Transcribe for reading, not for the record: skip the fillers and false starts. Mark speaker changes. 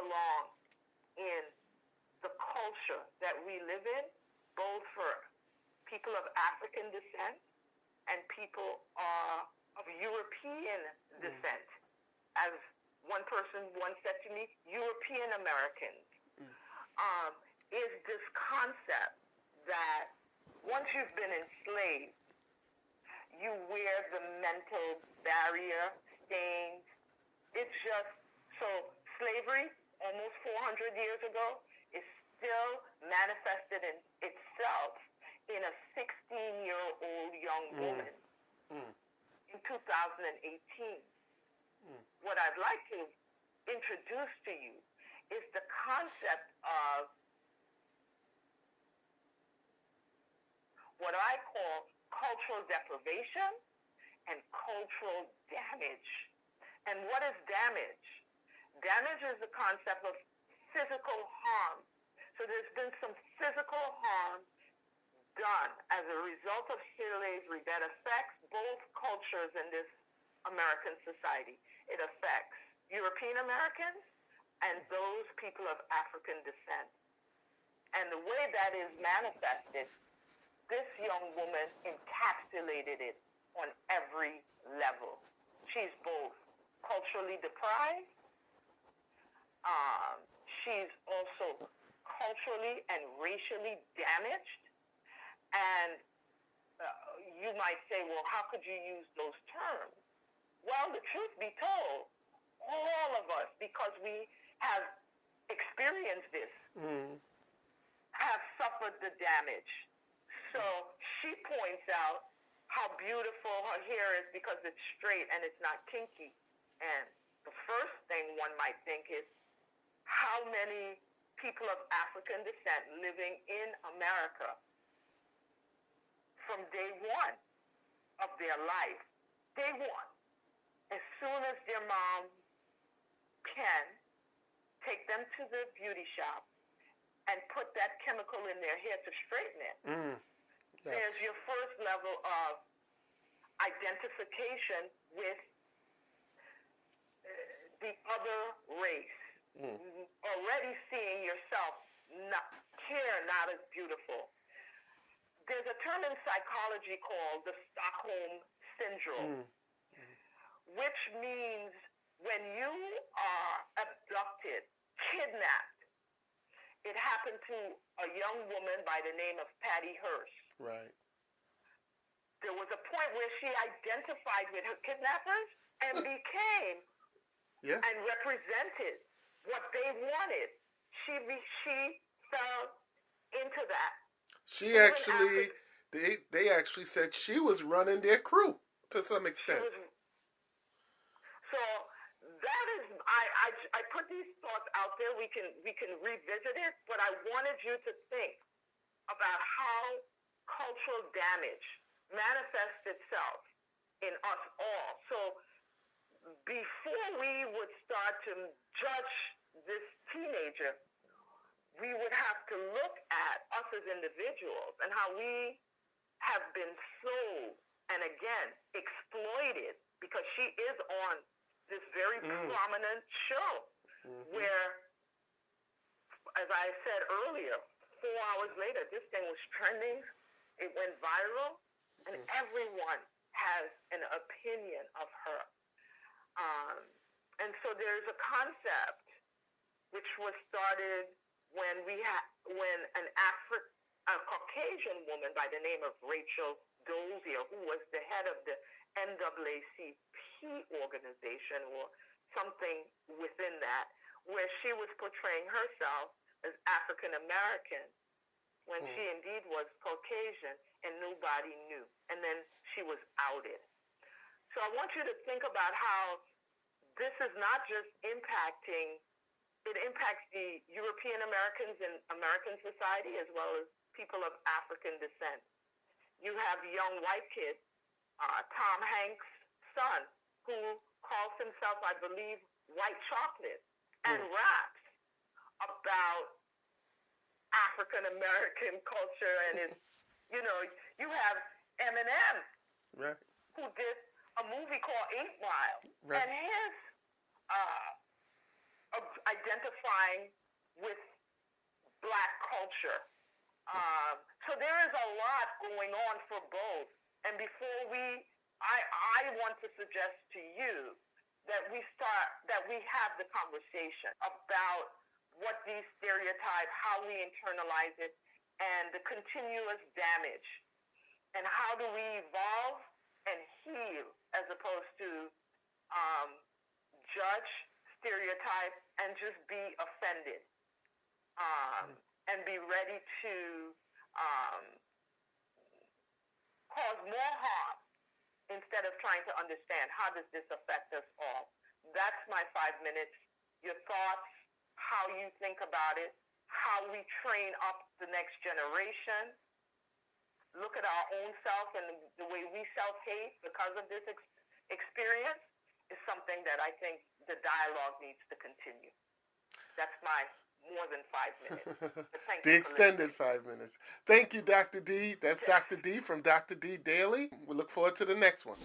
Speaker 1: along in the culture that we live in, both for people of African descent and people of European descent. As one person once said to me, European Americans, is this concept that once you've been enslaved, you wear the mental barrier, stains. It's just, so slavery, almost 400 years ago, is still manifested in itself in a 16-year-old young woman in 2018. What I'd like to introduce to you is the concept of what I call cultural deprivation and cultural damage. And what is damage? Damage is the concept of physical harm. So there's been some physical harm done as a result of slavery that affects both cultures in this American society. It affects European Americans and those people of African descent. And the way that is manifested, this young woman encapsulated it on every level. She's both culturally deprived, she's also culturally and racially damaged. And you might say, well, how could you use those terms? Well, the truth be told, all of us, because we have experienced this, have suffered the damage. So she points out how beautiful her hair is because it's straight and it's not kinky. And the first thing one might think is, how many people of African descent living in America from day one of their life, day one, as soon as their mom can, take them to the beauty shop and put that chemical in their hair to straighten it. Yes. There's your first level of identification with the other race. Already seeing yourself not as beautiful. There's a term in psychology called the Stockholm Syndrome, which means when you are abducted, kidnapped. It happened to a young woman by the name of Patty Hearst.
Speaker 2: Right.
Speaker 1: There was a point where she identified with her kidnappers and became and represented what they wanted. She fell into that.
Speaker 2: She actually, they actually said she was running their crew to some extent.
Speaker 1: So that is, I put these thoughts out there. We can revisit it, but I wanted you to think about how cultural damage manifests itself in us all. So before we would start to judge this teenager, we would have to look at us as individuals and how we have been sold and again exploited, because she is on this very prominent show where, as I said earlier, 4 hours later, this thing was trending. It went viral, and everyone has an opinion of her. And so there's a concept which was started when a Caucasian woman by the name of Rachel Dozier, who was the head of the NAACP organization or something within that, where she was portraying herself as African American when she indeed was Caucasian and nobody knew. And then she was outed. So I want you to think about how this is not just impacting, it impacts the European Americans in American society as well as people of African descent. You have young white kid, Tom Hanks' son, who calls himself, I believe, White Chocolate, and raps about African American culture. And it's, you have Eminem, who did a movie called 8 Mile, and his identifying with Black culture. So there is a lot going on for both. And before I want to suggest to you that we have the conversation about what these stereotypes, how we internalize it, and the continuous damage, and how do we evolve and heal as opposed to judge, stereotype, and just be offended, and be ready to cause more harm instead of trying to understand how does this affect us all. That's my 5 minutes. Your thoughts, how you think about it, how we train up the next generation, look at our own self and the way we self-hate because of this experience is something that I think the dialogue needs to continue. That's my more than 5 minutes.
Speaker 2: The extended 5 minutes. Thank you, Dr. D. That's Dr. D from Dr. D Daily. We look forward to the next one.